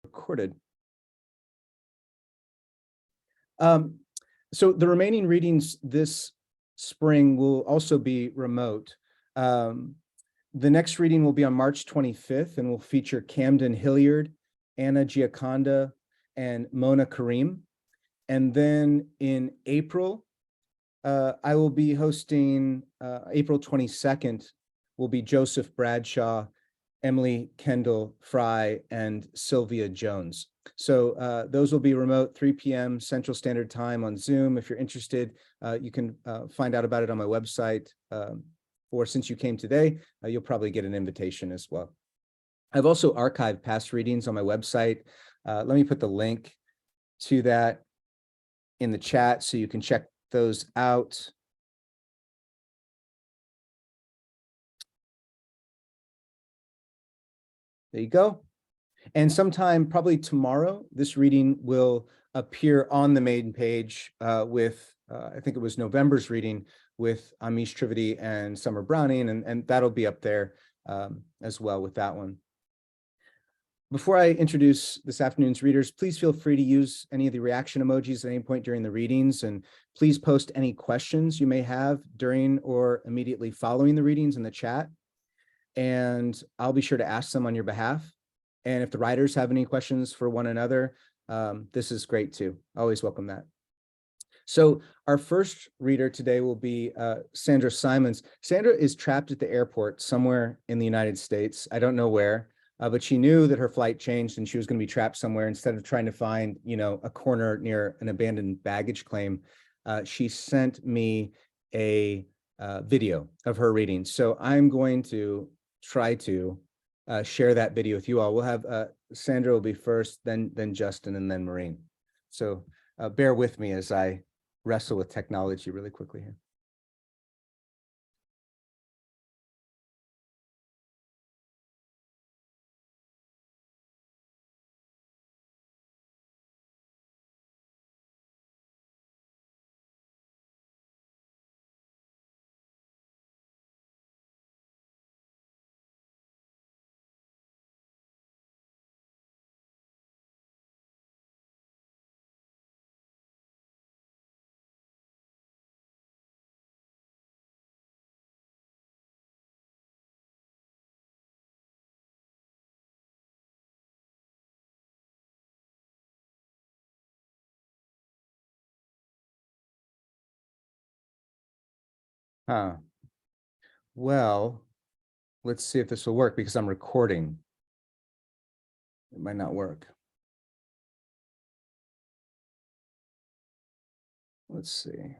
Recorded. So the remaining readings this spring will also be remote. The next reading will be on March 25th and will feature Camden Hilliard, Anna Gioconda, and Mona Karim. And then in April, I will be hosting April 22nd will be Joseph Bradshaw, Emily Kendall Fry, and Sylvia Jones. So those will be remote, 3 p.m. Central Standard Time on Zoom. If you're interested, you can find out about it on my website. Or since you came today, you'll probably get an invitation as well. I've also archived past readings on my website. Let me put the link to that in the chat so you can check those out. There you go. And sometime probably tomorrow, this reading will appear on the main page with, I think it was November's reading with Amish Trivedi and Summer Browning, and that'll be up there as well with that one. Before I introduce this afternoon's readers, please feel free to use any of the reaction emojis at any point during the readings, and please post any questions you may have during or immediately following the readings in the chat, and I'll be sure to ask them on your behalf. And if the writers have any questions for one another, this is great too. Always welcome that. So our first reader today will be Sandra Simons. Sandra is trapped at the airport somewhere in the United States. I don't know where, but she knew that her flight changed and she was going to be trapped somewhere. Instead of trying to find, a corner near an abandoned baggage claim, she sent me a video of her reading. So I'm going to try to share that video with you all. We'll have Sandra will be first, then Justin, and then Maureen. So bear with me as I wrestle with technology really quickly here. Well, let's see if this will work because I'm recording. It might not work. Let's see.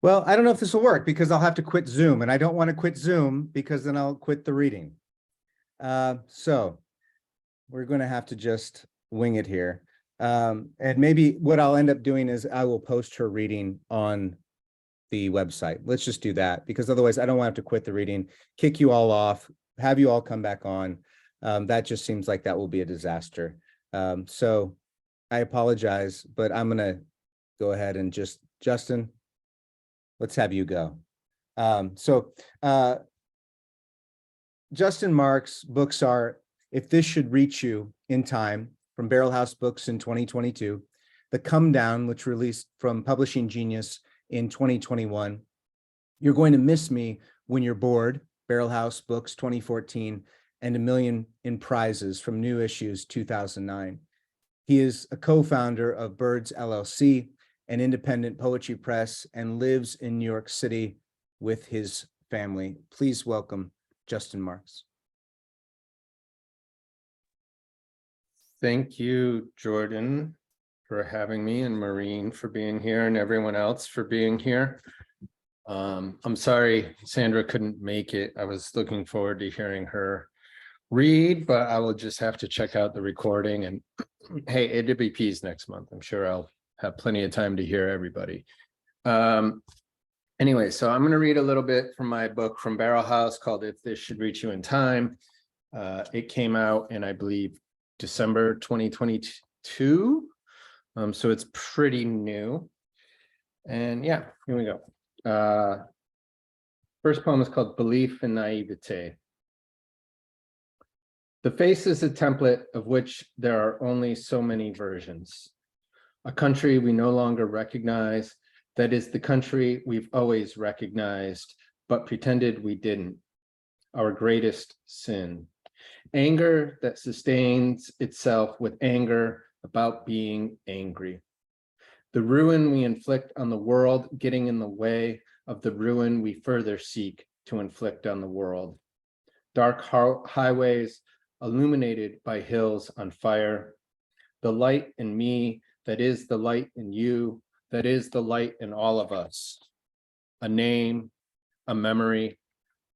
Well, I don't know if this will work because I'll have to quit Zoom, and I don't want to quit Zoom because then I'll quit the reading. So we're going to have to just wing it here. And maybe what I'll end up doing is I will post her reading on the website. Let's just do that because otherwise I don't want to have to quit the reading, kick you all off, have you all come back on. That just seems like that will be a disaster. So I apologize, but I'm going to go ahead and just, Justin, let's have you go. Justin Marks' books are If This Should Reach You in Time from Barrel House Books in 2022, The Come Down, which released from Publishing Genius in 2021, You're Going to Miss Me When You're Bored, Barrel House Books 2014, and A Million in Prizes from New Issues 2009. He is a co-founder of Birds LLC, an independent poetry press, and lives in New York City with his family. Please welcome Justin Marks. Thank you, Jordan, for having me, and Maureen for being here, and everyone else for being here. I'm sorry Sandra couldn't make it. I was looking forward to hearing her read, but I will just have to check out the recording. And hey, it'll be peas next month. I'm sure I'll have plenty of time to hear everybody. Anyway, so I'm going to read a little bit from my book from Barrel House called If This Should Reach You in Time. It came out in, I believe, December 2022. So it's pretty new. And yeah, here we go. First poem is called Belief and Naivete. The face is a template of which there are only so many versions. A country we no longer recognize, that is the country we've always recognized, but pretended we didn't. Our greatest sin. Anger that sustains itself with anger about being angry. The ruin we inflict on the world getting in the way of the ruin we further seek to inflict on the world. Dark highways illuminated by hills on fire. The light in me, that is the light in you, that is the light in all of us. A name, a memory,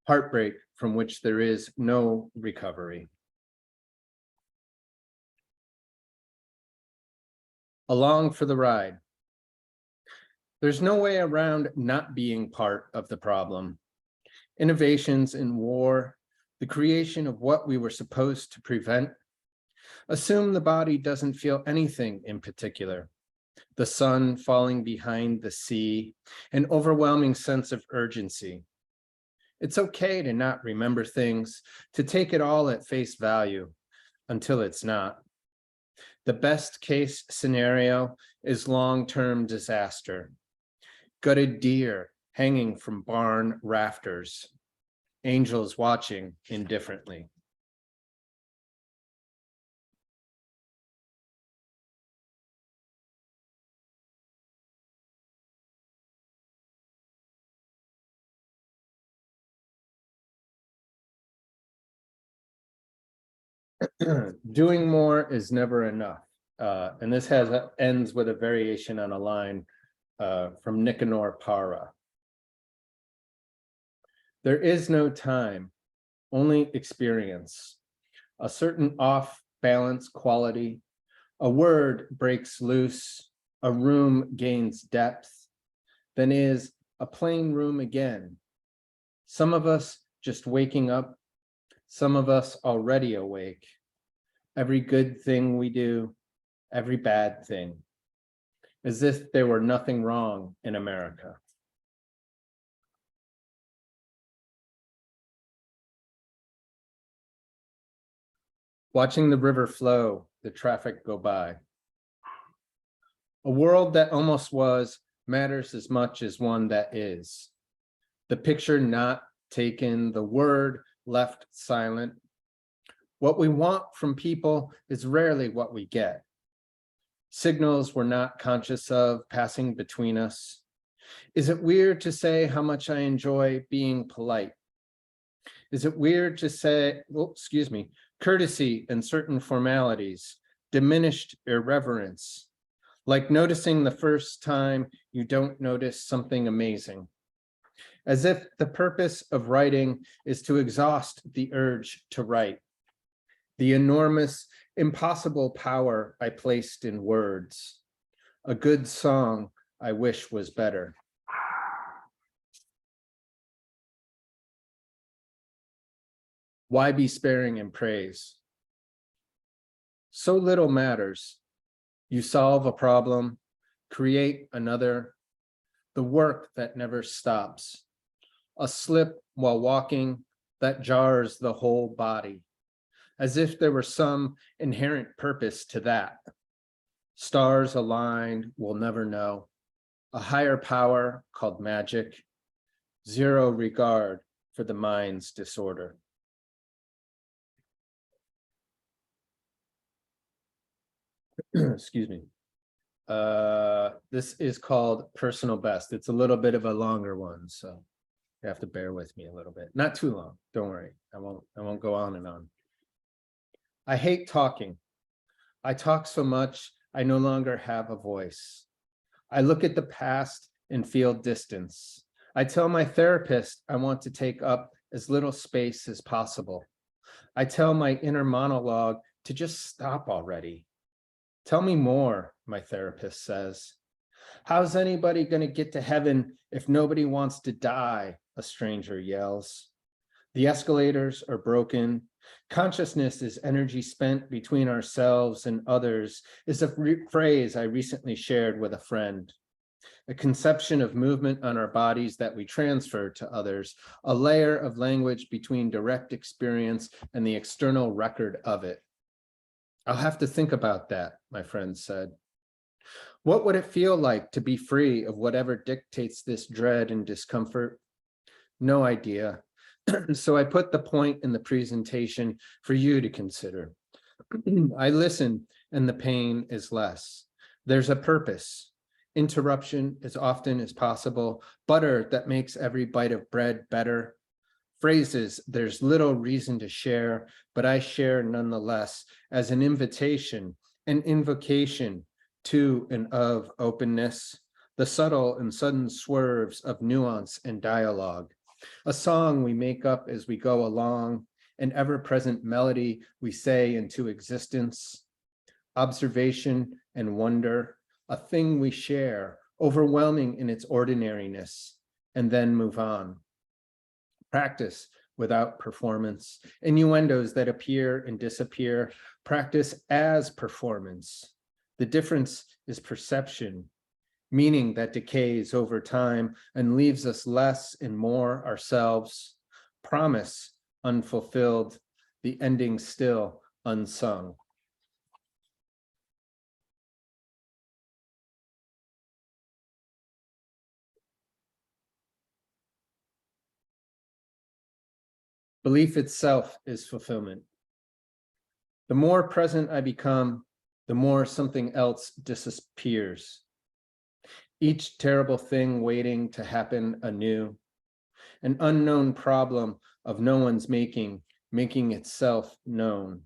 heartbreak from which there is no recovery. Along for the ride. There's no way around not being part of the problem. Innovations in war, the creation of what we were supposed to prevent. Assume the body doesn't feel anything in particular. The sun falling behind the sea, an overwhelming sense of urgency. It's okay to not remember things, to take it all at face value until it's not. The best case scenario is long-term disaster. Gutted deer hanging from barn rafters. Angels watching indifferently. Doing more is never enough. And this ends with a variation on a line from Nicanor Parra. There is no time, only experience, a certain off-balance quality. A word breaks loose, a room gains depth, then is a plain room again. Some of us just waking up, some of us already awake. Every good thing we do, every bad thing, as if there were nothing wrong in America. Watching the river flow, the traffic go by. A world that almost was matters as much as one that is. The picture not taken, the word left silent. What we want from people is rarely what we get. Signals we're not conscious of passing between us. Is it weird to say how much I enjoy being polite? Is it weird to say, oh, excuse me, courtesy and certain formalities, diminished irreverence, like noticing the first time you don't notice something amazing, as if the purpose of writing is to exhaust the urge to write, the enormous, impossible power I placed in words, a good song I wish was better. Why be sparing in praise? So little matters. You solve a problem, create another, the work that never stops. A slip while walking that jars the whole body, as if there were some inherent purpose to that. Stars aligned, we'll never know. A higher power called magic, zero regard for the mind's disorder. Excuse me. This is called Personal Best. It's a little bit of a longer one, so you have to bear with me a little bit. Not too long, don't worry. I won't go on and on. I hate talking. I talk so much, I no longer have a voice. I look at the past and feel distance. I tell my therapist I want to take up as little space as possible. I tell my inner monologue to just stop already. Tell me more, my therapist says. How's anybody going to get to heaven if nobody wants to die? A stranger yells. The escalators are broken. Consciousness is energy spent between ourselves and others, is a phrase I recently shared with a friend. A conception of movement on our bodies that we transfer to others, a layer of language between direct experience and the external record of it. I'll have to think about that, my friend said. What would it feel like to be free of whatever dictates this dread and discomfort? No idea. So I put the point in the presentation for you to consider. I listen and the pain is less. There's a purpose. Interruption as often as possible. Butter that makes every bite of bread better. Phrases there's little reason to share, but I share nonetheless as an invitation, an invocation to and of openness, the subtle and sudden swerves of nuance and dialogue. A song we make up as we go along, an ever-present melody we say into existence, observation and wonder, a thing we share, overwhelming in its ordinariness, and then move on. Practice without performance, innuendos that appear and disappear, practice as performance. The difference is perception, meaning that decays over time and leaves us less and more ourselves. Promise unfulfilled, the ending still unsung. Belief itself is fulfillment. The more present I become, the more something else disappears. Each terrible thing waiting to happen anew, an unknown problem of no one's making itself known.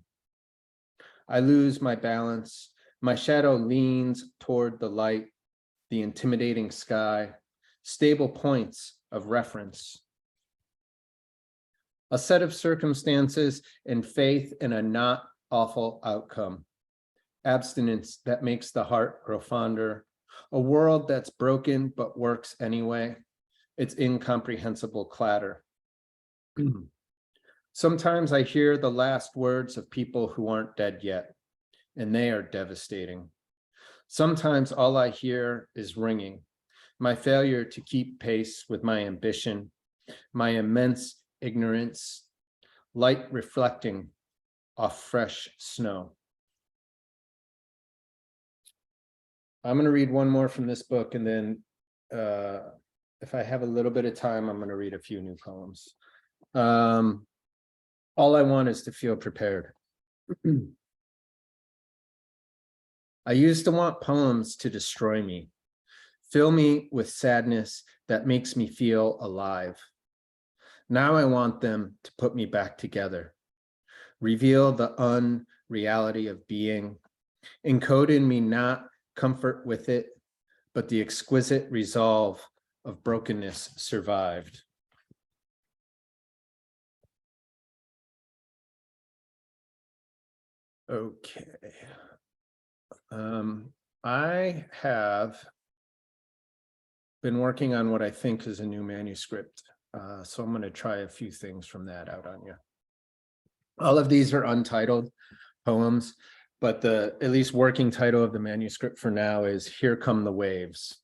I lose my balance. My shadow leans toward the light, the intimidating sky, stable points of reference. A set of circumstances and faith in a not awful outcome. Abstinence that makes the heart grow fonder. A world that's broken but works anyway. It's incomprehensible clatter. Sometimes I hear the last words of people who aren't dead yet, and they are devastating. Sometimes all I hear is ringing, my failure to keep pace with my ambition, my immense ignorance, light reflecting off fresh snow. I'm going to read one more from this book, and then if I have a little bit of time, I'm going to read a few new poems. All I want is to feel prepared. I used to want poems to destroy me, fill me with sadness that makes me feel alive. Now I want them to put me back together, reveal the unreality of being, encode in me not comfort with it, but the exquisite resolve of brokenness survived. Okay. I have been working on what I think is a new manuscript. So I'm going to try a few things from that out on you. All of these are untitled poems, but the at least working title of the manuscript for now is Here Come the Waves.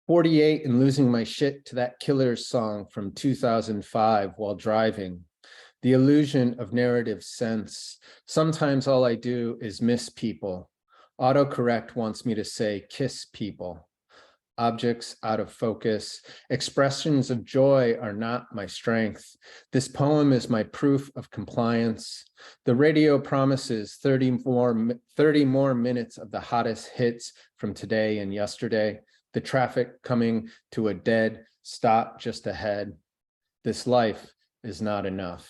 48 and losing my shit to that Killers song from 2005 while driving. The illusion of narrative sense. Sometimes all I do is miss people. Autocorrect wants me to say kiss people. Objects out of focus. Expressions of joy are not my strength. This poem is my proof of compliance. The radio promises 30 more minutes of the hottest hits from today and yesterday. The traffic coming to a dead stop just ahead. This life is not enough.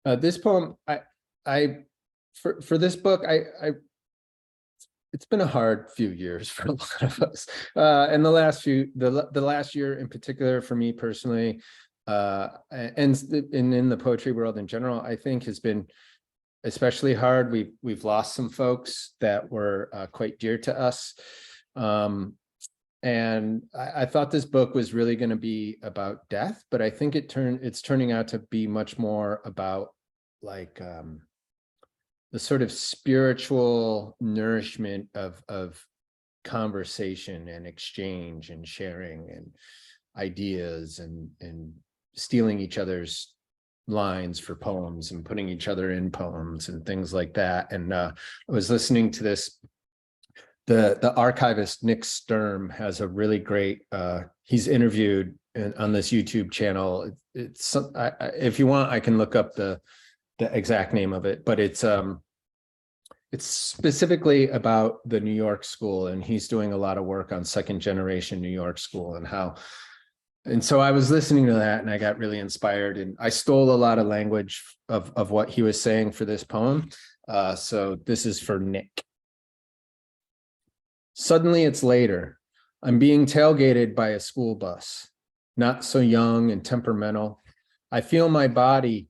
This poem, for this book, it's been a hard few years for a lot of us. And the last year in particular for me personally, and in the poetry world in general, I think has been especially hard. We've lost some folks that were quite dear to us. And I thought this book was really going to be about death, but I think it's turning out to be much more about like the sort of spiritual nourishment of conversation and exchange and sharing and ideas and stealing each other's lines for poems and putting each other in poems and things like that. And I was listening to this. The archivist Nick Sturm has a really great, he's interviewed on this YouTube channel. It's if you want, I can look up the exact name of it, but it's specifically about the New York school, and he's doing a lot of work on second generation New York school and how. And so I was listening to that and I got really inspired, and I stole a lot of language of what he was saying for this poem. So this is for Nick. Suddenly it's later. I'm being tailgated by a school bus, not so young and temperamental. I feed my body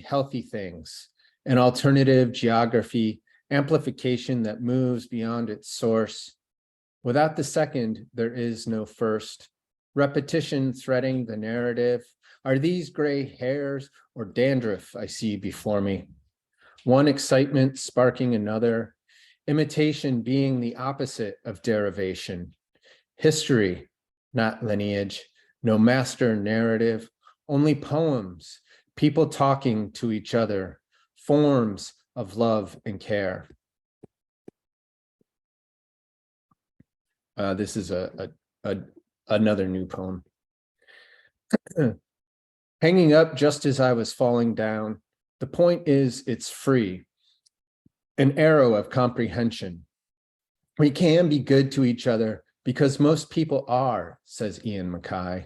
healthy things, an alternative geography, amplification that moves beyond its source. Without the second, there is no first. Repetition threading the narrative. Are these gray hairs or dandruff I see before me? One excitement sparking another. Imitation being the opposite of derivation. History, not lineage. No master narrative. Only poems. People talking to each other. Forms of love and care. This is another new poem. Hanging up just as I was falling down. The point is, it's free. An arrow of comprehension. We can be good to each other because most people are, says Ian Mackay.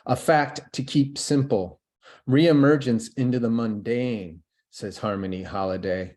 A fact to keep simple. Reemergence into the mundane, says Harmony Holiday.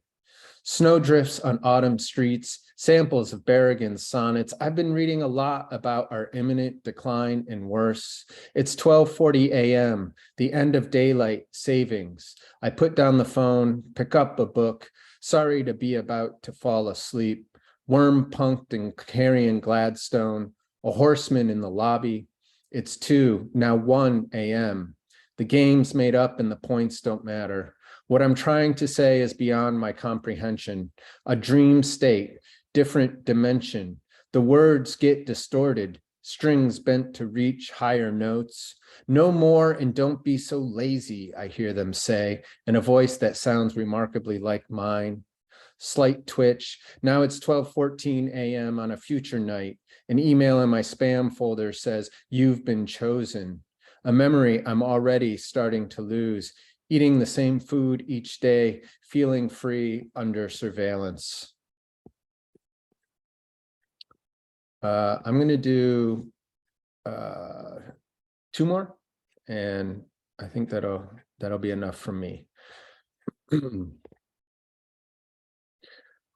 Snowdrifts on autumn streets, samples of Berrigan's sonnets. I've been reading a lot about our imminent decline and worse. It's 12:40 a.m., the end of daylight savings. I put down the phone, pick up a book, sorry to be about to fall asleep. Worm punked and carrying Gladstone, a horseman in the lobby. It's 2, now 1 a.m. The game's made up and the points don't matter. What I'm trying to say is beyond my comprehension. A dream state, different dimension. The words get distorted, strings bent to reach higher notes. No more and don't be so lazy, I hear them say, in a voice that sounds remarkably like mine. Slight twitch. Now it's 12:14 a.m. on a future night. An email in my spam folder says, "You've been chosen." A memory I'm already starting to lose. Eating the same food each day, feeling free under surveillance. I'm going to do 2 more, and I think that'll be enough from me.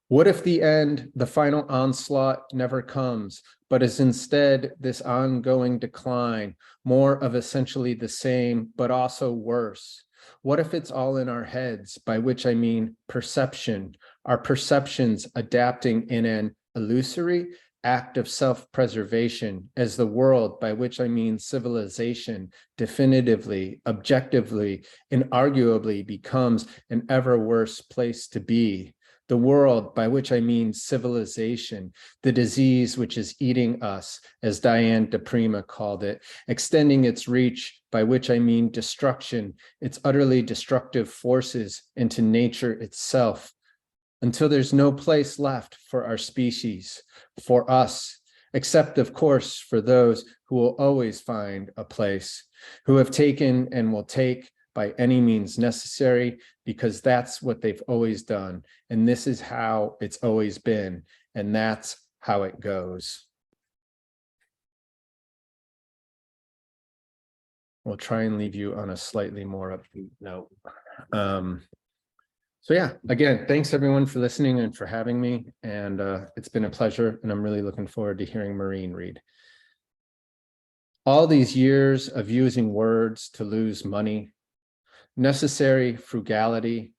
What if the end, the final onslaught never comes, but is instead this ongoing decline, more of essentially the same, but also worse? What if it's all in our heads, by which I mean perception, our perceptions adapting in an illusory act of self-preservation as the world, by which I mean civilization, definitively, objectively, inarguably becomes an ever worse place to be. The world, by which I mean civilization, the disease which is eating us, as Diane de Prima called it, extending its reach, by which I mean destruction, its utterly destructive forces into nature itself, until there's no place left for our species, for us, except of course for those who will always find a place, who have taken and will take by any means necessary, because that's what they've always done. And this is how it's always been. And that's how it goes. We'll try and leave you on a slightly more upbeat note. So yeah, again, thanks everyone for listening and for having me. And it's been a pleasure. And I'm really looking forward to hearing Maureen read. All these years of using words to lose money, necessary frugality,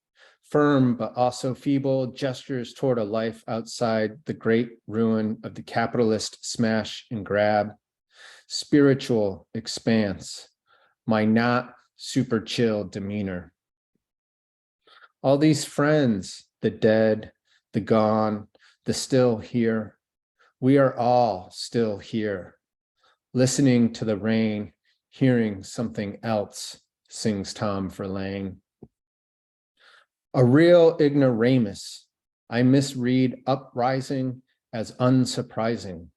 firm but also feeble gestures toward a life outside the great ruin of the capitalist smash and grab, spiritual expanse, my not super chill demeanor. All these friends, the dead, the gone, the still here, we are all still here, listening to the rain, hearing something else, sings Tom Verlaine. A real ignoramus, I misread uprising as unsurprising.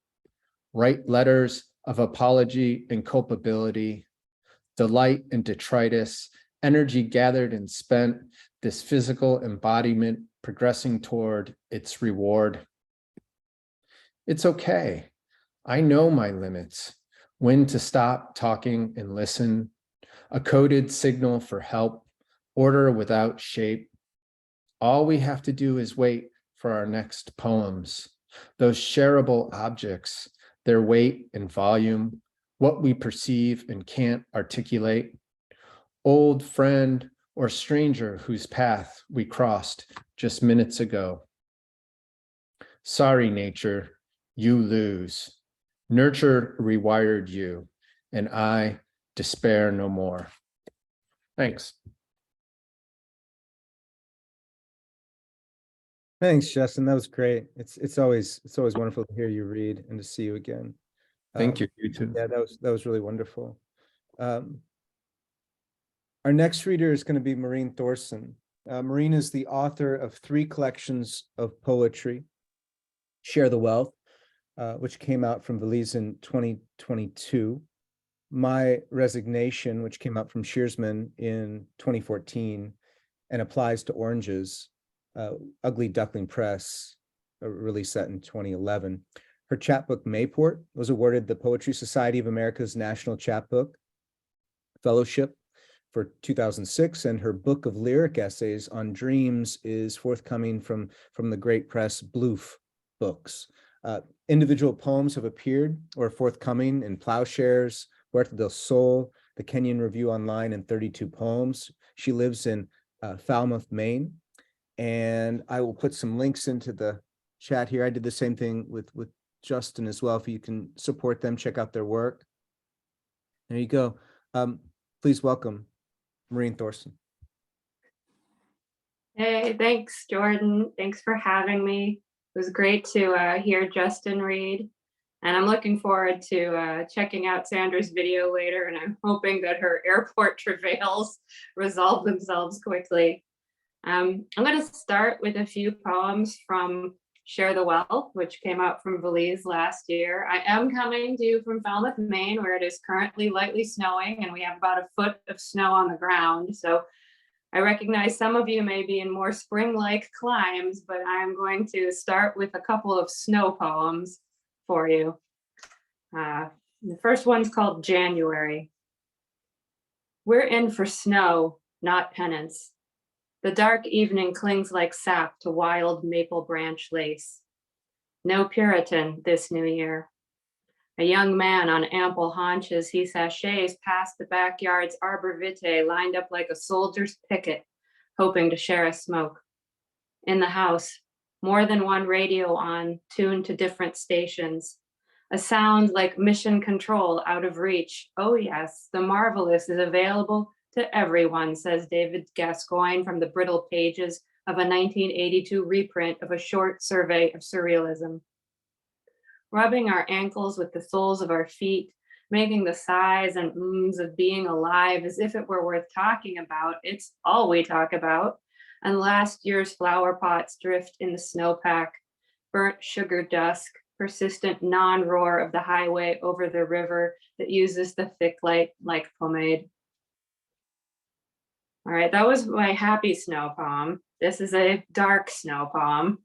Write letters of apology and culpability, delight and detritus, energy gathered and spent, this physical embodiment progressing toward its reward. It's okay. I know my limits, when to stop talking and listen, a coded signal for help, order without shape. All we have to do is wait for our next poems, those shareable objects, their weight and volume, what we perceive and can't articulate. Old friend or stranger whose path we crossed just minutes ago. Sorry, nature, you lose. Nurture rewired you, and I despair no more. Thanks. Thanks, Justin. That was great. It's always wonderful to hear you read and to see you again. Thank you. You too. Yeah, that was really wonderful. Our next reader is going to be Maureen Thorson. Maureen is the author of 3 collections of poetry: Share the Wealth, which came out from Valise in 2022; My Resignation, which came out from Shearsman in 2014 and applies to oranges; Ugly Duckling Press released that in 2011. Her chapbook Mayport was awarded the Poetry Society of America's National Chapbook Fellowship for 2006, and her book of lyric essays on dreams is forthcoming from the great press Bloof Books. Individual poems have appeared or are forthcoming in Plowshares, Huerta del Sol, the Kenyon Review Online, and 32 Poems. She lives in Falmouth, Maine, and I will put some links into the chat here. I did the same thing with Justin as well. If you can support them, check out their work. There you go. Please welcome Maureen Thorson. Hey, thanks, Jordan. Thanks for having me. It was great to hear Justin read, and I'm looking forward to checking out Sandra's video later, and I'm hoping that her airport travails resolve themselves quickly. I'm going to start with a few poems from Share the Wealth, which came out from Valise last year. I am coming to you from Falmouth, Maine, where it is currently lightly snowing, and we have about a foot of snow on the ground. So I recognize some of you may be in more spring-like climes, but I'm going to start with a couple of snow poems for you. The first one's called January. We're in for snow, not penance. The dark evening clings like sap to wild maple branch lace. No Puritan this new year. A young man on ample haunches, he sachets past the backyard's arbor vitae lined up like a soldier's picket, hoping to share a smoke. In the house, more than one radio on, tuned to different stations. A sound like mission control out of reach. Oh yes, the marvelous is available to everyone, says David Gascoigne from the brittle pages of a 1982 reprint of a short survey of surrealism. Rubbing our ankles with the soles of our feet, making the sighs and ums of being alive as if it were worth talking about. It's all we talk about. And last year's flower pots drift in the snowpack, burnt sugar dusk, persistent non-roar of the highway over the river that uses the thick light like pomade. All right, that was my happy snow poem. This is a dark snow poem.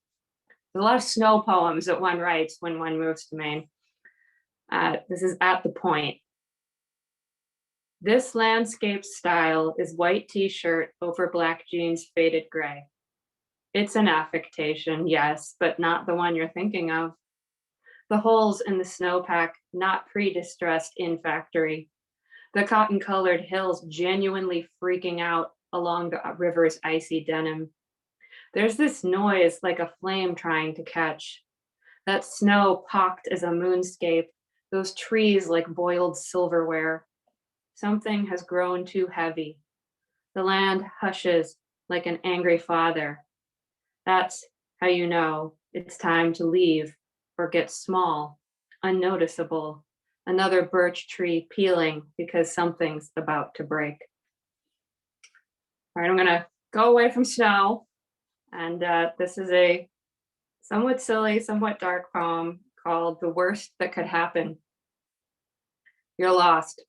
There's a lot of snow poems that one writes when one moves to Maine. This is At the Point. This landscape style is white t-shirt over black jeans faded gray. It's an affectation, yes, but not the one you're thinking of. The holes in the snowpack, not pre-distressed in factory. The cotton-colored hills genuinely freaking out along the river's icy denim. There's this noise like a flame trying to catch. That snow pocked as a moonscape, those trees like boiled silverware. Something has grown too heavy. The land hushes like an angry father. That's how you know it's time to leave or get small, unnoticeable. Another birch tree peeling because something's about to break. All right, I'm gonna go away from snow. And this is a somewhat silly, somewhat dark poem called The Worst That Could Happen. You're lost.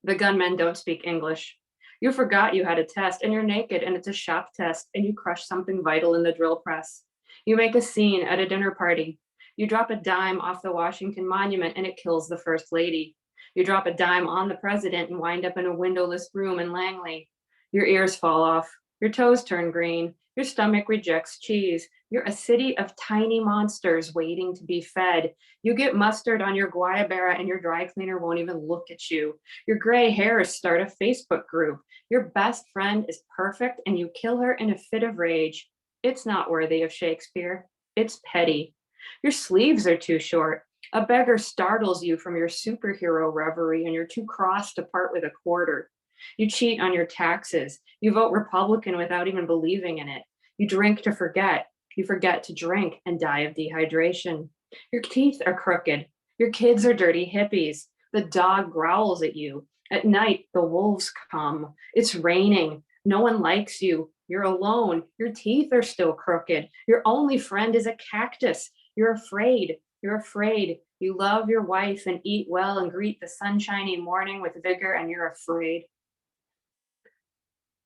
The gunmen don't speak English. You forgot you had a test and you're naked and it's a shop test and you crush something vital in the drill press. You make a scene at a dinner party. You drop a dime off the Washington Monument and it kills the first lady. You drop a dime on the president and wind up in a windowless room in Langley. Your ears fall off. Your toes turn green. Your stomach rejects cheese. You're a city of tiny monsters waiting to be fed. You get mustard on your guayabera and your dry cleaner won't even look at you. Your gray hairs start a Facebook group. Your best friend is perfect and you kill her in a fit of rage. It's not worthy of Shakespeare. It's petty. Your sleeves are too short. A beggar startles you from your superhero reverie and you're too cross to part with a quarter. You cheat on your taxes. You vote Republican without even believing in it. You drink to forget. You forget to drink and die of dehydration. Your teeth are crooked. Your kids are dirty hippies. The dog growls at you. At night, the wolves come. It's raining. No one likes you. You're alone. Your teeth are still crooked. Your only friend is a cactus. You're afraid. You're afraid. You love your wife and eat well and greet the sunshiny morning with vigor, and you're afraid.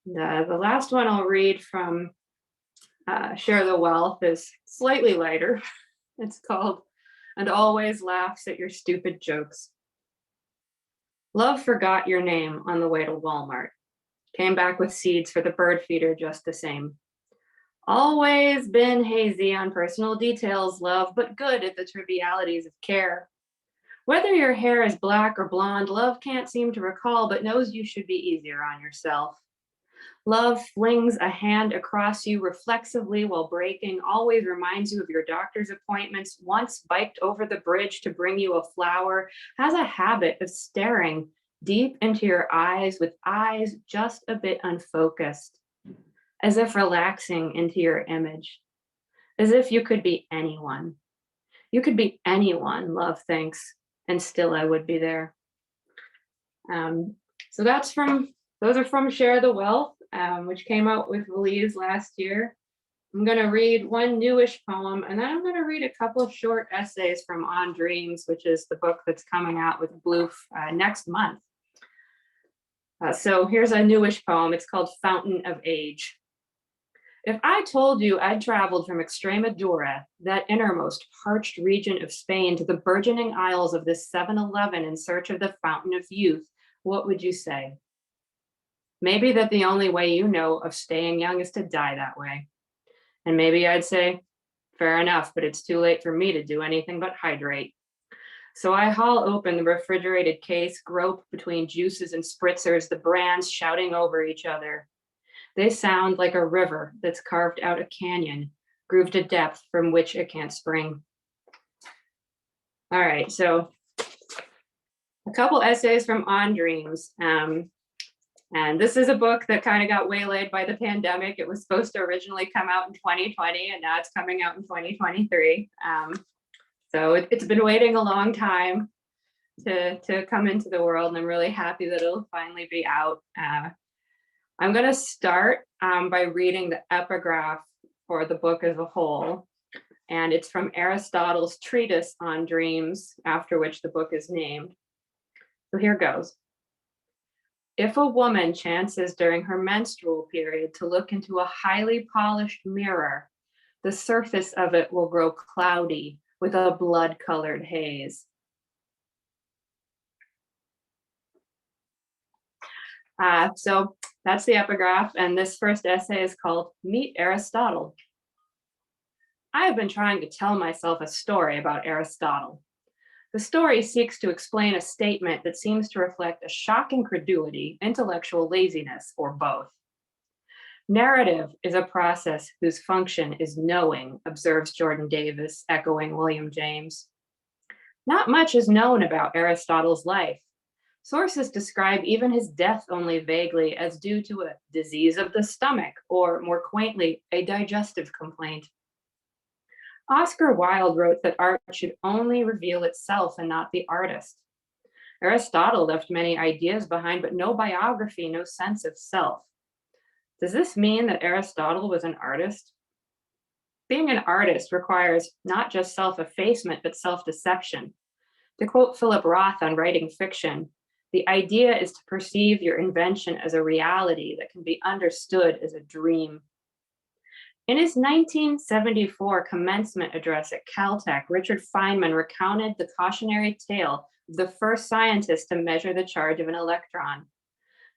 The last one I'll read from Share the Wealth is slightly lighter. It's called And Always Laughs at Your Stupid Jokes. Love forgot your name on the way to Walmart. Came back with seeds for the bird feeder just the same. Always been hazy on personal details, love, but good at the trivialities of care. Whether your hair is black or blonde, love can't seem to recall, but knows you should be easier on yourself. Love flings a hand across you reflexively while breaking, always reminds you of your doctor's appointments, once biked over the bridge to bring you a flower, has a habit of staring deep into your eyes with eyes just a bit unfocused, as if relaxing into your image, as if you could be anyone. You could be anyone, love thinks, and still I would be there. So those are from Share the Wealth, which came out with Louise last year. I'm going to read one newish poem, and then I'm going to read a couple of short essays from On Dreams, which is the book that's coming out with Bloof next month. So here's a newish poem. It's called Fountain of Age. If I told you I'd traveled from Extremadura, that innermost parched region of Spain, to the burgeoning aisles of this 7-Eleven in search of the fountain of youth, what would you say? Maybe that the only way you know of staying young is to die that way. And maybe I'd say, fair enough, but it's too late for me to do anything but hydrate. So I haul open the refrigerated case, grope between juices and spritzers, the brands shouting over each other. They sound like a river that's carved out a canyon, grooved a depth from which it can't spring. All right, so a couple essays from On Dreams. And this is a book that kind of got waylaid by the pandemic. It was supposed to originally come out in 2020, and now it's coming out in 2023. So it's been waiting a long time to come into the world, and I'm really happy that it'll finally be out. I'm going to start by reading the epigraph for the book as a whole, and it's from Aristotle's treatise on dreams, after which the book is named. So here goes. If a woman chances during her menstrual period to look into a highly polished mirror, the surface of it will grow cloudy with a blood-colored haze. So that's the epigraph, and this first essay is called Meet Aristotle. I have been trying to tell myself a story about Aristotle. The story seeks to explain a statement that seems to reflect a shocking credulity, intellectual laziness, or both. Narrative is a process whose function is knowing, observes Jordan Davis, echoing William James. Not much is known about Aristotle's life. Sources describe even his death only vaguely as due to a disease of the stomach, or more quaintly, a digestive complaint. Oscar Wilde wrote that art should only reveal itself and not the artist. Aristotle left many ideas behind, but no biography, no sense of self. Does this mean that Aristotle was an artist? Being an artist requires not just self-effacement, but self-deception. To quote Philip Roth on writing fiction, the idea is to perceive your invention as a reality that can be understood as a dream. In his 1974 commencement address at Caltech, Richard Feynman recounted the cautionary tale of the first scientist to measure the charge of an electron.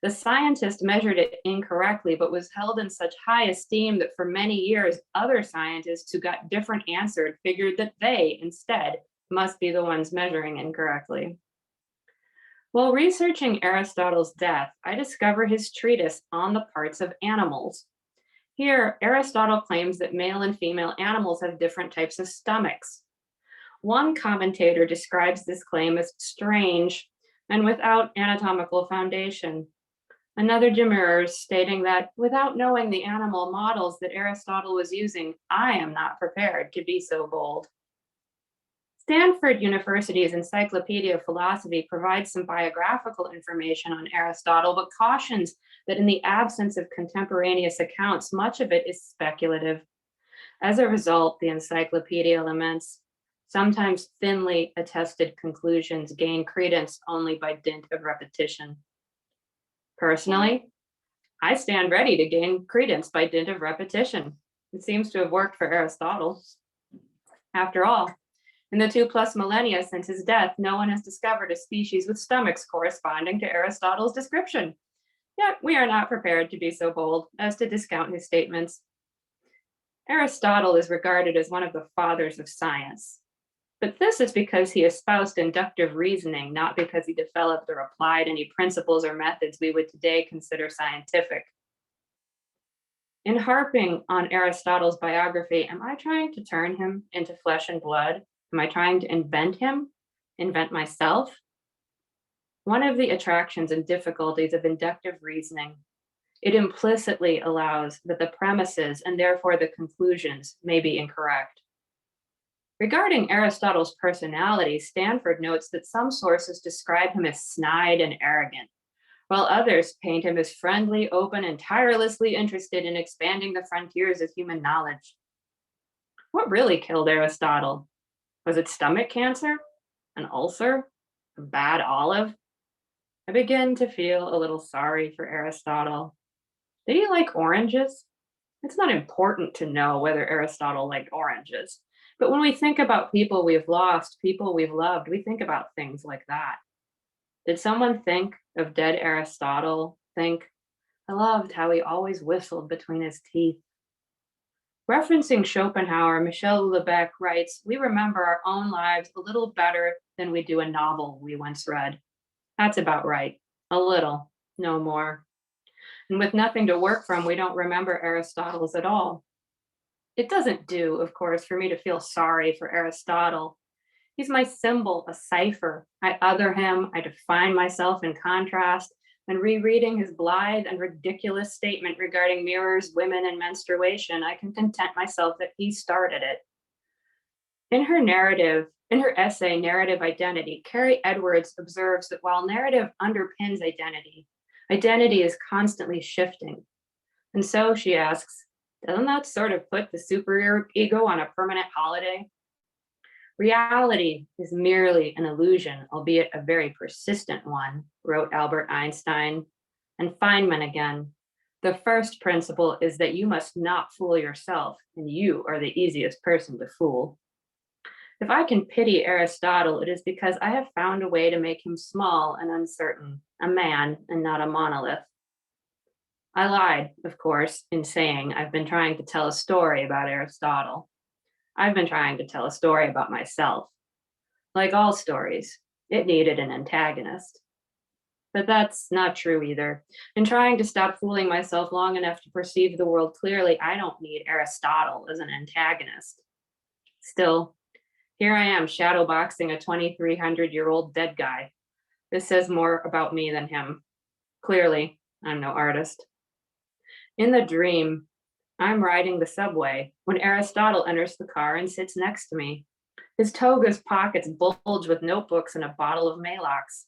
The scientist measured it incorrectly, but was held in such high esteem that for many years, other scientists who got different answers figured that they, instead, must be the ones measuring incorrectly. While researching Aristotle's death, I discover his treatise on the parts of animals. Here, Aristotle claims that male and female animals have different types of stomachs. One commentator describes this claim as strange and without anatomical foundation. Another demurs, stating that without knowing the animal models that Aristotle was using, I am not prepared to be so bold. Stanford University's Encyclopedia of Philosophy provides some biographical information on Aristotle, but cautions that in the absence of contemporaneous accounts, much of it is speculative. As a result, the encyclopedia laments, sometimes thinly attested conclusions gain credence only by dint of repetition. Personally, I stand ready to gain credence by dint of repetition. It seems to have worked for Aristotle. After all, in the 2+ millennia since his death, no one has discovered a species with stomachs corresponding to Aristotle's description. Yet we are not prepared to be so bold as to discount his statements. Aristotle is regarded as one of the fathers of science. But this is because he espoused inductive reasoning, not because he developed or applied any principles or methods we would today consider scientific. In harping on Aristotle's biography, am I trying to turn him into flesh and blood? Am I trying to invent him? Invent myself? One of the attractions and difficulties of inductive reasoning, it implicitly allows that the premises and therefore the conclusions may be incorrect. Regarding Aristotle's personality, Stanford notes that some sources describe him as snide and arrogant, while others paint him as friendly, open, and tirelessly interested in expanding the frontiers of human knowledge. What really killed Aristotle? Was it stomach cancer? An ulcer? A bad olive? I begin to feel a little sorry for Aristotle. Did he like oranges? It's not important to know whether Aristotle liked oranges. But when we think about people we've lost, people we've loved, we think about things like that. Did someone think of dead Aristotle? Think, I loved how he always whistled between his teeth. Referencing Schopenhauer, Michel Houellebecq writes, we remember our own lives a little better than we do a novel we once read. That's about right. A little, no more. And with nothing to work from, we don't remember Aristotle's at all. It doesn't do, of course, for me to feel sorry for Aristotle. He's my symbol, a cipher. I other him, I define myself in contrast, and rereading his blithe and ridiculous statement regarding mirrors, women, and menstruation, I can content myself that he started it. In her essay, Narrative Identity, Carrie Edwards observes that while narrative underpins identity, identity is constantly shifting. And so she asks, doesn't that sort of put the super ego on a permanent holiday? Reality is merely an illusion, albeit a very persistent one, wrote Albert Einstein. And Feynman again, the first principle is that you must not fool yourself, and you are the easiest person to fool. If I can pity Aristotle, it is because I have found a way to make him small and uncertain, a man and not a monolith. I lied, of course, in saying I've been trying to tell a story about Aristotle. I've been trying to tell a story about myself. Like all stories, it needed an antagonist. But that's not true either. In trying to stop fooling myself long enough to perceive the world clearly, I don't need Aristotle as an antagonist. Still, here I am shadowboxing a 2,300-year-old dead guy. This says more about me than him. Clearly, I'm no artist. In the dream, I'm riding the subway when Aristotle enters the car and sits next to me. His toga's pockets bulge with notebooks and a bottle of Maalox.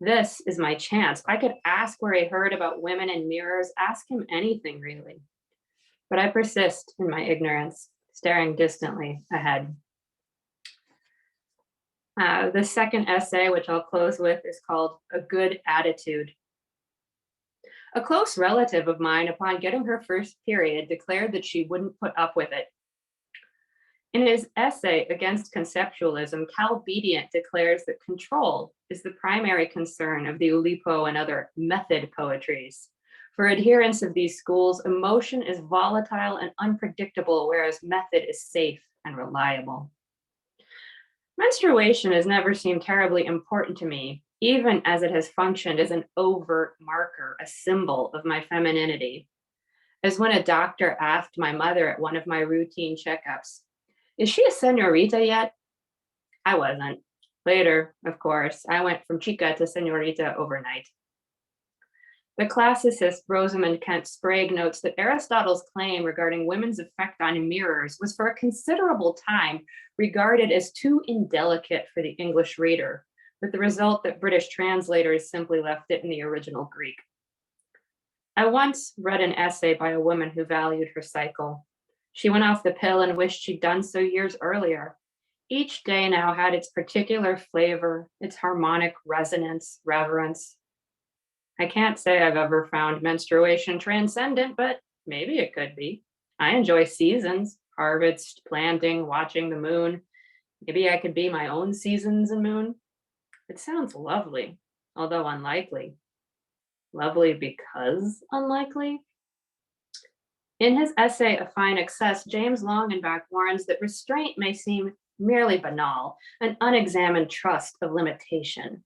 This is my chance. I could ask where he heard about women and mirrors, ask him anything really. But I persist in my ignorance, staring distantly ahead. The second essay, which I'll close with, is called A Good Attitude. A close relative of mine, upon getting her first period, declared that she wouldn't put up with it. In his essay against conceptualism, Cal Bedient declares that control is the primary concern of the Oulipo and other method poetries. For adherents of these schools, emotion is volatile and unpredictable, whereas method is safe and reliable. Menstruation has never seemed terribly important to me, even as it has functioned as an overt marker, a symbol of my femininity. As when a doctor asked my mother at one of my routine checkups, "Is she a señorita yet?" I wasn't. Later, of course, I went from chica to señorita overnight. The classicist Rosamund Kent Sprague notes that Aristotle's claim regarding women's effect on mirrors was for a considerable time regarded as too indelicate for the English reader, with the result that British translators simply left it in the original Greek. I once read an essay by a woman who valued her cycle. She went off the pill and wished she'd done so years earlier. Each day now had its particular flavor, its harmonic resonance, reverence. I can't say I've ever found menstruation transcendent, but maybe it could be. I enjoy seasons, harvest, planting, watching the moon. Maybe I could be my own seasons and moon. It sounds lovely, although unlikely. Lovely because unlikely? In his essay, A Fine Excess, James Longenbach warns that restraint may seem merely banal, an unexamined trust of limitation.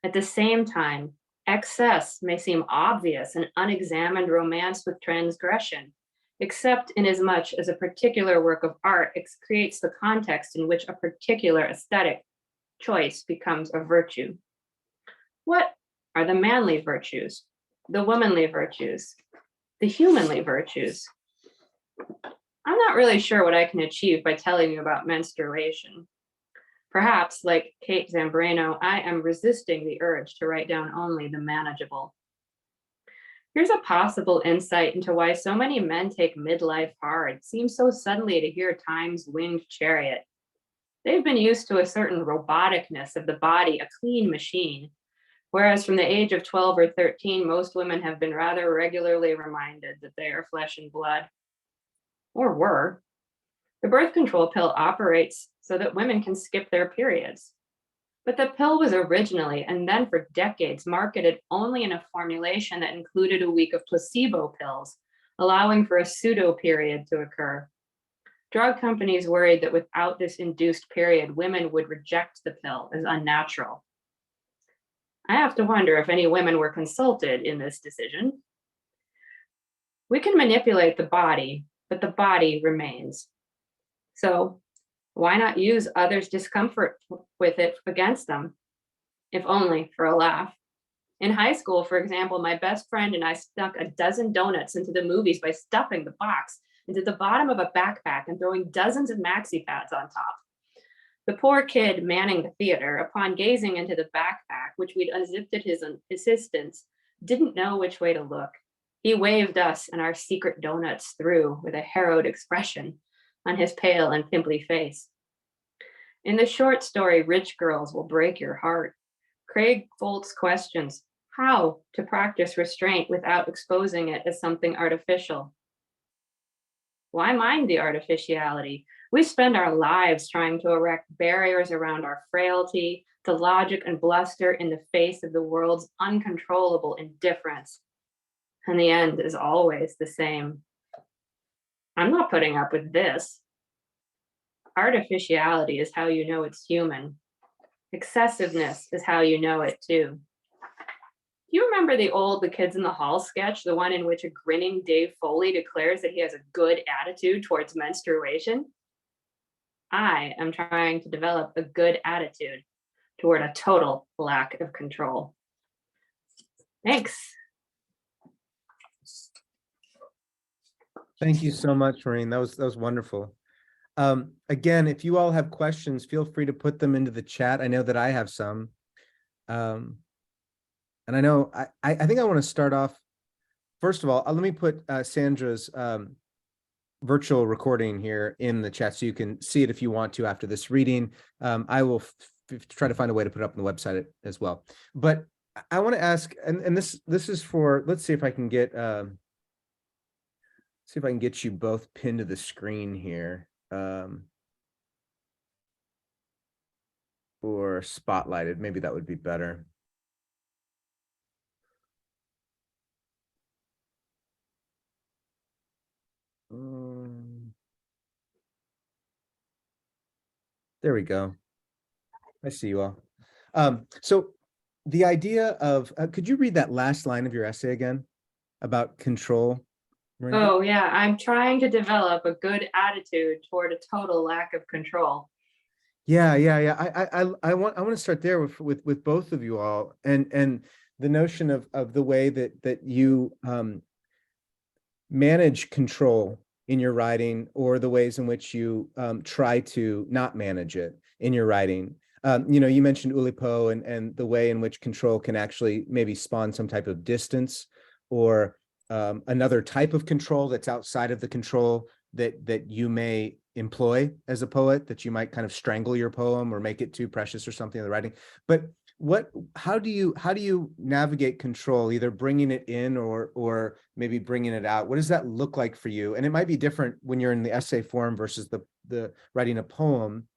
At the same time, excess may seem obvious, an unexamined romance with transgression, except inasmuch as a particular work of art creates the context in which a particular aesthetic choice becomes a virtue. What are the manly virtues, the womanly virtues, the humanly virtues? I'm not really sure what I can achieve by telling you about menstruation. Perhaps, like Kate Zambrano, I am resisting the urge to write down only the manageable. Here's a possible insight into why so many men take midlife hard, seem so suddenly to hear time's winged chariot. They've been used to a certain roboticness of the body, a clean machine, whereas from the age of 12 or 13, most women have been rather regularly reminded that they are flesh and blood. Or were. The birth control pill operates so that women can skip their periods. But the pill was originally, and then for decades, marketed only in a formulation that included a week of placebo pills, allowing for a pseudo period to occur. Drug companies worried that without this induced period, women would reject the pill as unnatural. I have to wonder if any women were consulted in this decision. We can manipulate the body, but the body remains. So why not use others' discomfort with it against them, if only for a laugh? In high school, for example, my best friend and I stuck a dozen donuts into the movies by stuffing the box into the bottom of a backpack and throwing dozens of maxi pads on top. The poor kid manning the theater, upon gazing into the backpack, which we'd unzipped at his assistance, didn't know which way to look. He waved us and our secret donuts through with a harrowed expression on his pale and pimply face. In the short story, Rich Girls Will Break Your Heart, Craig Foltz questions how to practice restraint without exposing it as something artificial. Why mind the artificiality? We spend our lives trying to erect barriers around our frailty, to logic and bluster in the face of the world's uncontrollable indifference. And the end is always the same. I'm not putting up with this. Artificiality is how you know it's human. Excessiveness is how you know it too. Do you remember the Kids in the Hall sketch, the one in which a grinning Dave Foley declares that he has a good attitude towards menstruation? I am trying to develop a good attitude toward a total lack of control. Thanks. Thank you so much, Maureen. That was wonderful. Again, if you all have questions, feel free to put them into the chat. I know that I have some. And I know I think I want to start off. First of all, let me put Sandra's virtual recording here in the chat so you can see it if you want to after this reading. I will try to find a way to put it up on the website as well. But I want to ask, and this is for, let's see if I can get you both pinned to the screen here. Or spotlighted, maybe that would be better. There we go. I see you all. So the idea of, could you read that last line of your essay again about control? Maureen? Oh yeah, I'm trying to develop a good attitude toward a total lack of control. Yeah. I want to start there with both of you all, and the notion of the way that you manage control in your writing, or the ways in which you try to not manage it in your writing. You mentioned Oulipo and the way in which control can actually maybe spawn some type of distance, or another type of control that's outside of the control that you may employ as a poet, that you might kind of strangle your poem or make it too precious or something in the writing. But how do you navigate control, either bringing it in or maybe bringing it out? What does that look like for you? And it might be different when you're in the essay form versus the writing a poem,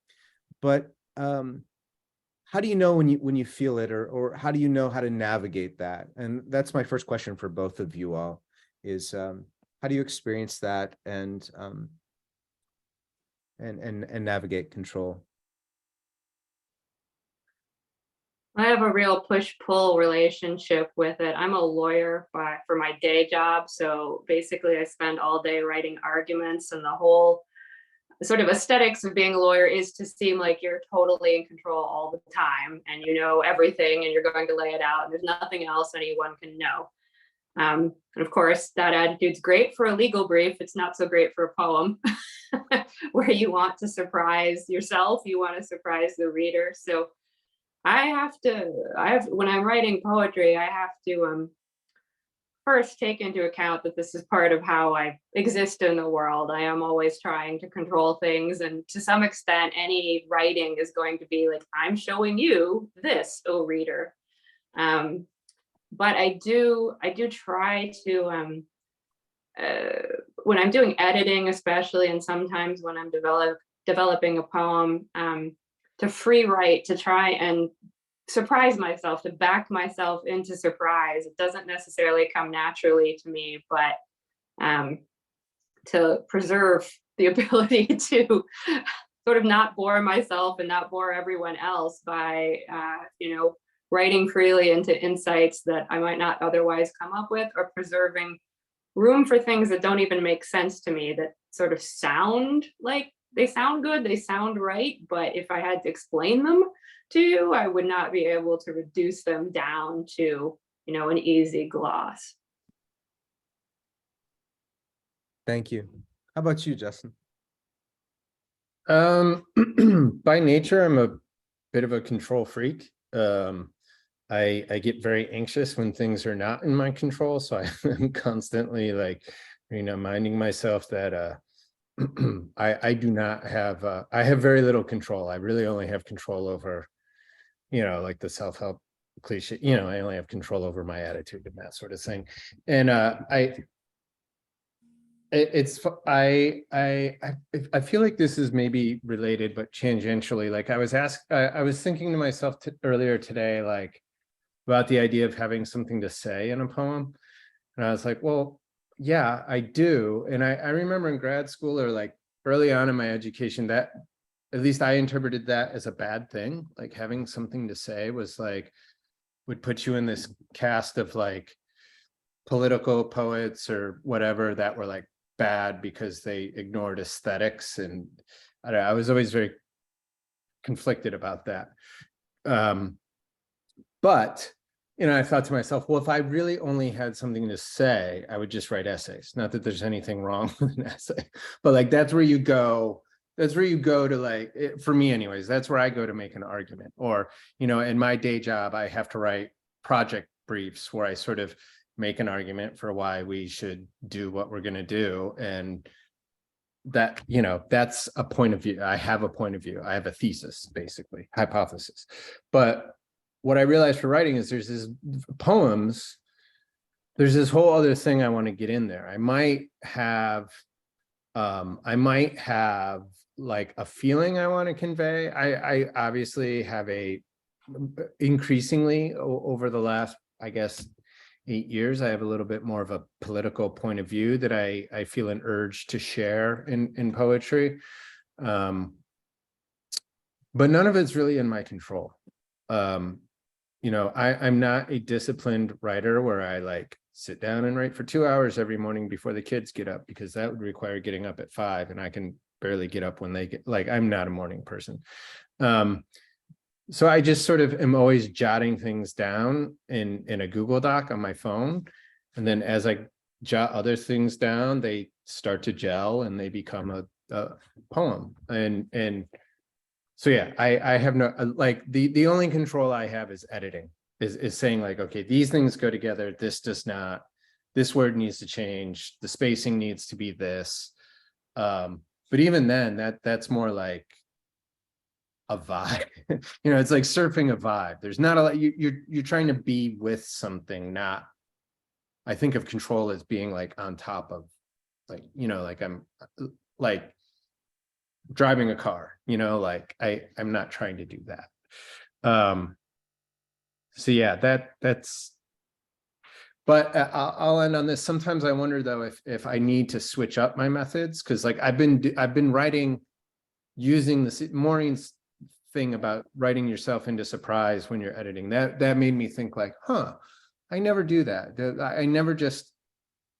but how do you know when you feel it, or how do you know how to navigate that? And that's my first question for both of you all, is how do you experience that and navigate control? I have a real push-pull relationship with it. I'm a lawyer for my day job. So basically I spend all day writing arguments, and the whole sort of aesthetics of being a lawyer is to seem like you're totally in control all the time, and you know everything, and you're going to lay it out, and there's nothing else anyone can know. And of course, that attitude's great for a legal brief. It's not so great for a poem where you want to surprise yourself, you want to surprise the reader. So when I'm writing poetry, I have to first take into account that this is part of how I exist in the world. I am always trying to control things, and to some extent, any writing is going to be like, I'm showing you this, oh reader. But I do try to, when I'm doing editing especially, and sometimes when I'm developing a poem, to free write, to try and surprise myself, to back myself into surprise. It doesn't necessarily come naturally to me, but to preserve the ability to sort of not bore myself and not bore everyone else by writing freely into insights that I might not otherwise come up with, or preserving room for things that don't even make sense to me, that sort of sound like they sound good, they sound right, but if I had to explain them to you, I would not be able to reduce them down to, an easy gloss. Thank you. How about you, Justin? By nature, I'm a bit of a control freak. I get very anxious when things are not in my control, so I'm constantly minding myself that I do not have I have very little control. I really only have control over, like the self-help cliche, I only have control over my attitude and that sort of thing. And I feel like this is maybe related, but tangentially. Like I was thinking to myself earlier today, like about the idea of having something to say in a poem. And I was like, well, yeah, I do. And I remember in grad school, or like early on in my education, that at least I interpreted that as a bad thing. Like having something to say was like would put you in this cast of like political poets or whatever that were like bad because they ignored aesthetics. And I don't know, I was always very conflicted about that. But, you know, I thought to myself, well, if I really only had something to say, I would just write essays. Not that there's anything wrong with an essay, but like, that's where you go. That's where you go to like, for me anyways, that's where I go to make an argument. Or, you know, in my day job, I have to write project briefs where I sort of make an argument for why we should do what we're going to do. And that, you know, that's a point of view. I have a point of view. I have a thesis, basically, hypothesis. But what I realized for writing is there's this poems, there's this whole other thing I want to get in there. I might have like a feeling I want to convey. I obviously have a increasingly over the last, I guess, 8 years, I have a little bit more of a political point of view that I feel an urge to share in poetry. But none of it's really in my control. You know, I'm not a disciplined writer where I like sit down and write for 2 hours every morning before the kids get up, because that would require getting up at 5 and I can barely get up when they get, like, I'm not a morning person. So I just sort of am always jotting things down in a Google Doc on my phone. And then as I jot other things down, they start to gel and they become a poem. And so, yeah, I have no, like the only control I have is editing, is saying like, okay, these things go together. This does not, this word needs to change. The spacing needs to be this. But even then that's more like a vibe. You know, it's like surfing a vibe. There's not a lot, you're trying to be with something, not, I think of control as being like on top of, like, you know, like I'm like driving a car, you know, like I'm not trying to do that. So yeah, that's, but I'll end on this. Sometimes I wonder though, if I need to switch up my methods, because like I've been writing using this Maureen's thing about writing yourself into surprise when you're editing. That made me think like, huh, I never do that. I never just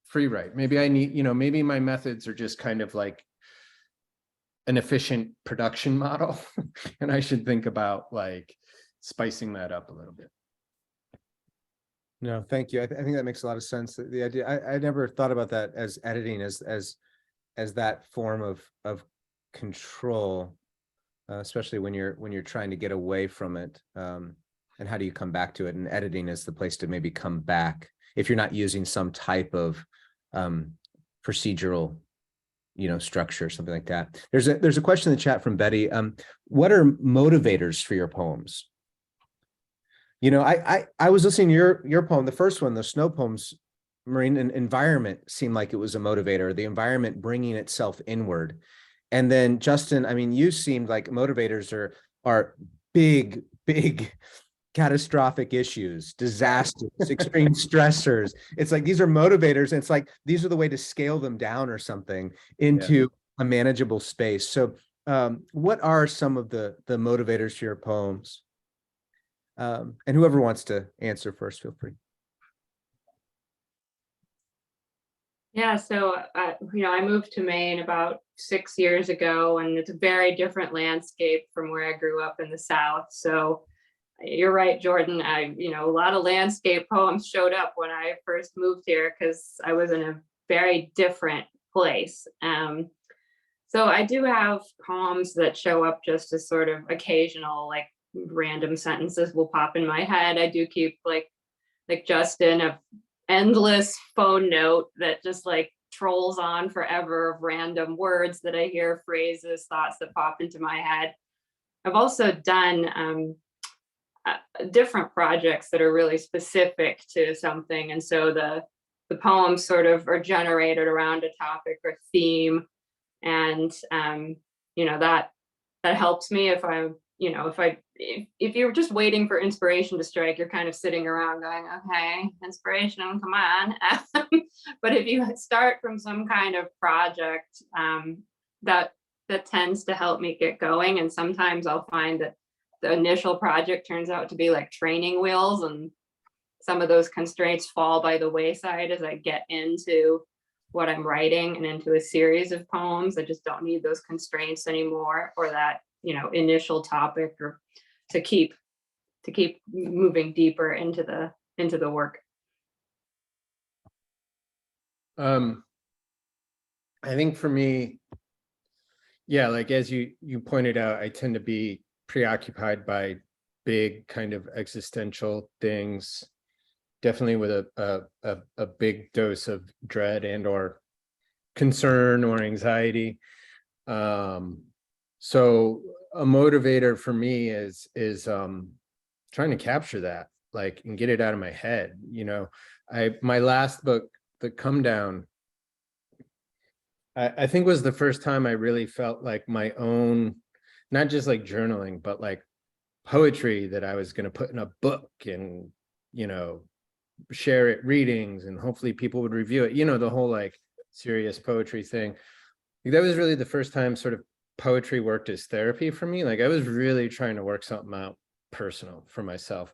free write. Maybe I need, you know, maybe my methods are just kind of like an efficient production model. And I should think about like spicing that up a little bit. No, thank you. I think that makes a lot of sense. The idea, I never thought about that as editing as that form of control, especially when you're trying to get away from it. And how do you come back to it? And editing is the place to maybe come back if you're not using some type of procedural, you know, structure, something like that. There's a question in the chat from Betty. What are motivators for your poems? You know, I was listening to your poem, the first one, the snow poems, Maureen, and environment seemed like it was a motivator, the environment bringing itself inward. And then Justin, I mean, you seemed like motivators are big catastrophic issues, disasters, extreme stressors. It's like, these are motivators. And it's like, these are the way to scale them down or something into a manageable space. So what are some of the motivators to your poems? And whoever wants to answer first, feel free. Yeah, so you know, I moved to Maine about 6 years ago, and it's a very different landscape from where I grew up in the South. So you're right, Jordan. You know, a lot of landscape poems showed up when I first moved here because I was in a very different place. So I do have poems that show up just as sort of occasional, like random sentences will pop in my head. I do keep like Justin, a endless phone note that just like trolls on forever of random words that I hear, phrases, thoughts that pop into my head. I've also done different projects that are really specific to something, and so the poems sort of are generated around a topic or theme, and you know, that helps me if I'm, you know, if you're just waiting for inspiration to strike, you're kind of sitting around going, okay, inspiration, come on. But if you start from some kind of project, that tends to help me get going. And sometimes I'll find that the initial project turns out to be like training wheels, and some of those constraints fall by the wayside as I get into what I'm writing and into a series of poems. I just don't need those constraints anymore, or that, initial topic, or to keep moving deeper into the work. I think for me, yeah, like as you pointed out, I tend to be preoccupied by big kind of existential things, definitely with a big dose of dread and or concern or anxiety. So a motivator for me is trying to capture that, like, and get it out of my head. My last book, The Come Down, I think was the first time I really felt like my own, not just like journaling, but like poetry that I was going to put in a book and, share it readings, and hopefully people would review it, the whole like serious poetry thing. That was really the first time sort of poetry worked as therapy for me. Like I was really trying to work something out personal for myself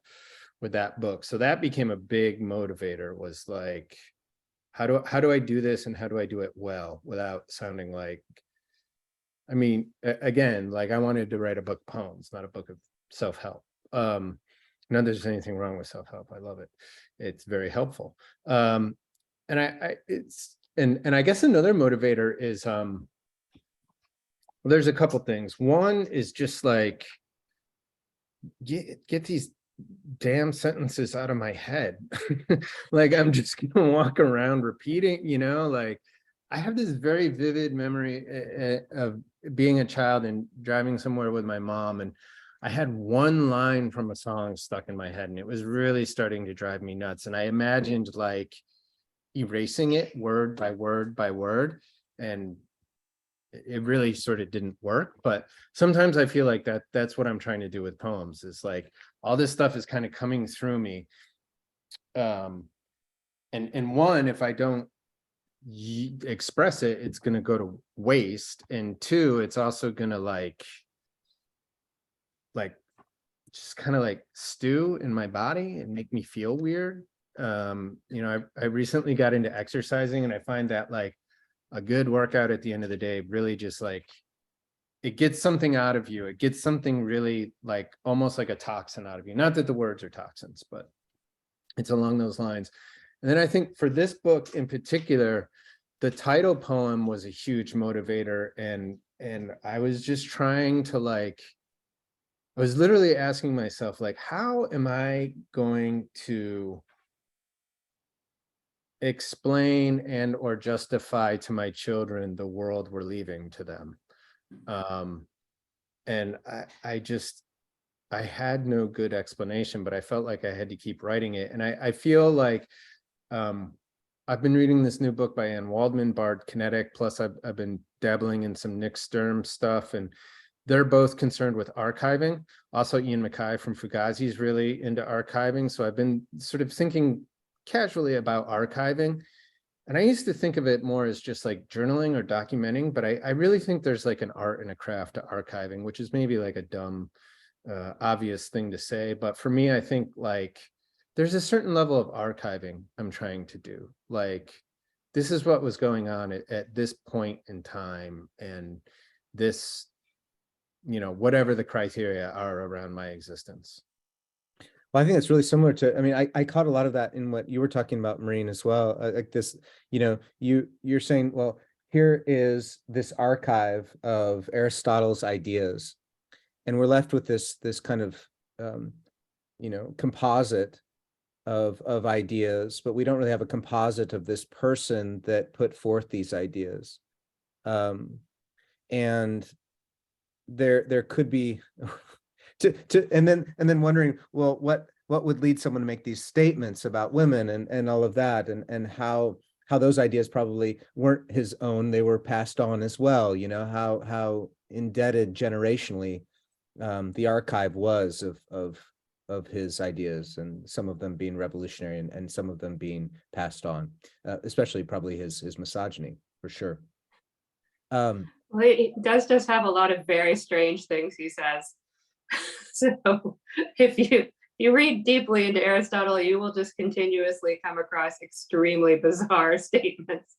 with that book. So that became a big motivator, was like, how do I do this, and how do I do it well without sounding like, again, like I wanted to write a book of poems, not a book of self-help. Not that there's anything wrong with self-help. I love it. It's very helpful. And I guess another motivator is, there's a couple things. One is just like, get these damn sentences out of my head. Like I'm just gonna walk around repeating, like I have this very vivid memory of being a child and driving somewhere with my mom, and I had one line from a song stuck in my head, and it was really starting to drive me nuts. And I imagined like erasing it word by word by word, and it really sort of didn't work. But sometimes I feel like that's what I'm trying to do with poems, is like all this stuff is kind of coming through me. And one, if I don't express it, it's going to go to waste. And two, it's also going to like just kind of like stew in my body and make me feel weird. I recently got into exercising, and I find that like a good workout at the end of the day really just like, it gets something out of you. It gets something really like almost like a toxin out of you. Not that the words are toxins, but it's along those lines. And then I think for this book in particular, the title poem was a huge motivator. And I was just trying to like, I was literally asking myself, like, how am I going to explain and or justify to my children the world we're leaving to them? And I had no good explanation, but I felt like I had to keep writing it. And I feel like I've been reading this new book by Anne Waldman, Bard Kinetic, plus I've been dabbling in some Nick Sturm stuff, and they're both concerned with archiving. Also, Ian Mackay from Fugazi is really into archiving. So I've been sort of thinking casually about archiving. And I used to think of it more as just like journaling or documenting, but I really think there's like an art and a craft to archiving, which is maybe like a dumb, obvious thing to say. But for me, I think like there's a certain level of archiving I'm trying to do. Like, this is what was going on at this point in time, and this, whatever the criteria are around my existence. Well, I think it's really similar to, I caught a lot of that in what you were talking about, Maureen, as well. Like this, you're saying, well, here is this archive of Aristotle's ideas, and we're left with this kind of, composite of ideas, but we don't really have a composite of this person that put forth these ideas. And there could be and then wondering, well, what would lead someone to make these statements about women and all of that, and how those ideas probably weren't his own, they were passed on as well, how indebted generationally the archive was of his ideas, and some of them being revolutionary and some of them being passed on, especially probably his misogyny, for sure. Well, he does just have a lot of very strange things he says. So if you read deeply into Aristotle, you will just continuously come across extremely bizarre statements.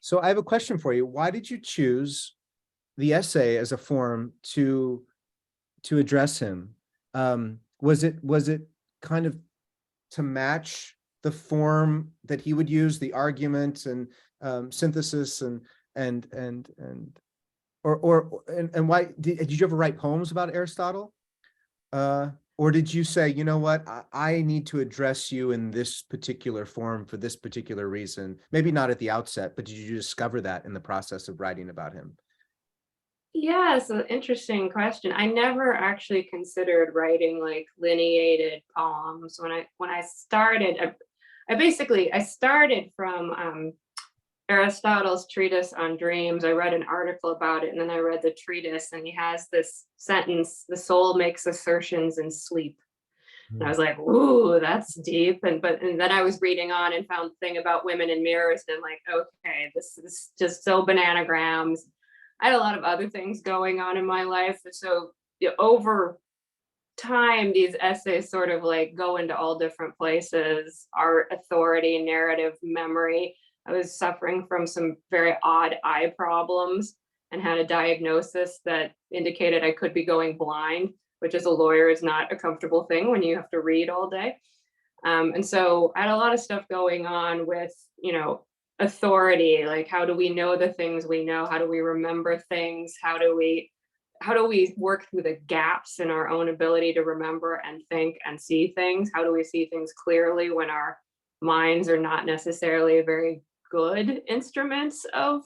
So I have a question for you. Why did you choose the essay as a form to address him? Was it kind of to match the form that he would use, the argument and synthesis and why did you ever write poems about Aristotle? Or did you say, you know what, I need to address you in this particular form for this particular reason? Maybe not at the outset, but did you discover that in the process of writing about him? Yeah, it's an interesting question. I never actually considered writing like lineated poems. When I started, I started from Aristotle's treatise on dreams. I read an article about it, and then I read the treatise, and he has this sentence: "The soul makes assertions in sleep." And I was like, "Ooh, that's deep." And then I was reading on and found the thing about women in mirrors, and I'm like, "Okay, this is just so bananagrams." I had a lot of other things going on in my life, so over time, these essays sort of like go into all different places: art, authority, narrative, memory. I was suffering from some very odd eye problems and had a diagnosis that indicated I could be going blind, which as a lawyer is not a comfortable thing when you have to read all day. And so I had a lot of stuff going on with, authority, like how do we know the things we know? How do we remember things? How do we work through the gaps in our own ability to remember and think and see things? How do we see things clearly when our minds are not necessarily very good instruments of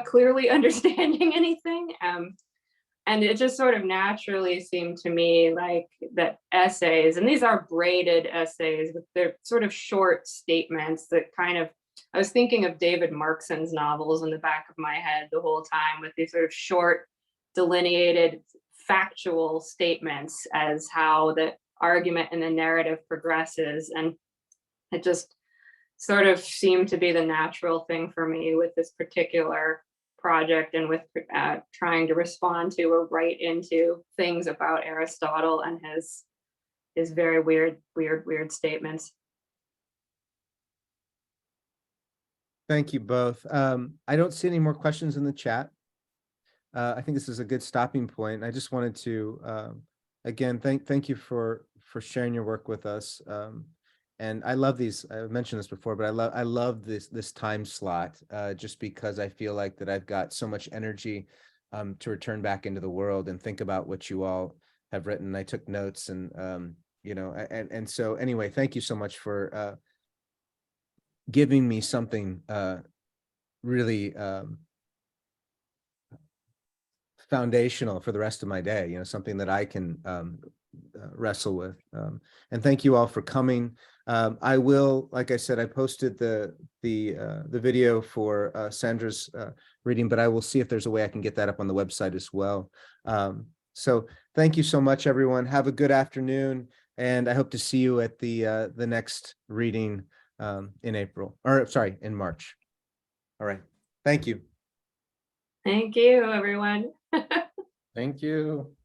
clearly understanding anything? And it just sort of naturally seemed to me like that essays, and these are braided essays, but they're sort of short statements that kind of, I was thinking of David Markson's novels in the back of my head the whole time, with these sort of short, delineated, factual statements as how the argument and the narrative progresses. And it just sort of seemed to be the natural thing for me with this particular project, and with trying to respond to or write into things about Aristotle and his very weird statements. Thank you both. I don't see any more questions in the chat. I think this is a good stopping point. I just wanted to again thank you for sharing your work with us. And I love these. I've mentioned this before, but I love this time slot just because I feel like that I've got so much energy to return back into the world and think about what you all have written. I took notes, and and so anyway, thank you so much for giving me something really foundational for the rest of my day, something that I can wrestle with. And thank you all for coming. I will, like I said, I posted the video for Sandra's reading, but I will see if there's a way I can get that up on the website as well. So thank you so much, everyone. Have a good afternoon, and I hope to see you at the next reading in March. All right. Thank you. Thank you, everyone. Thank you.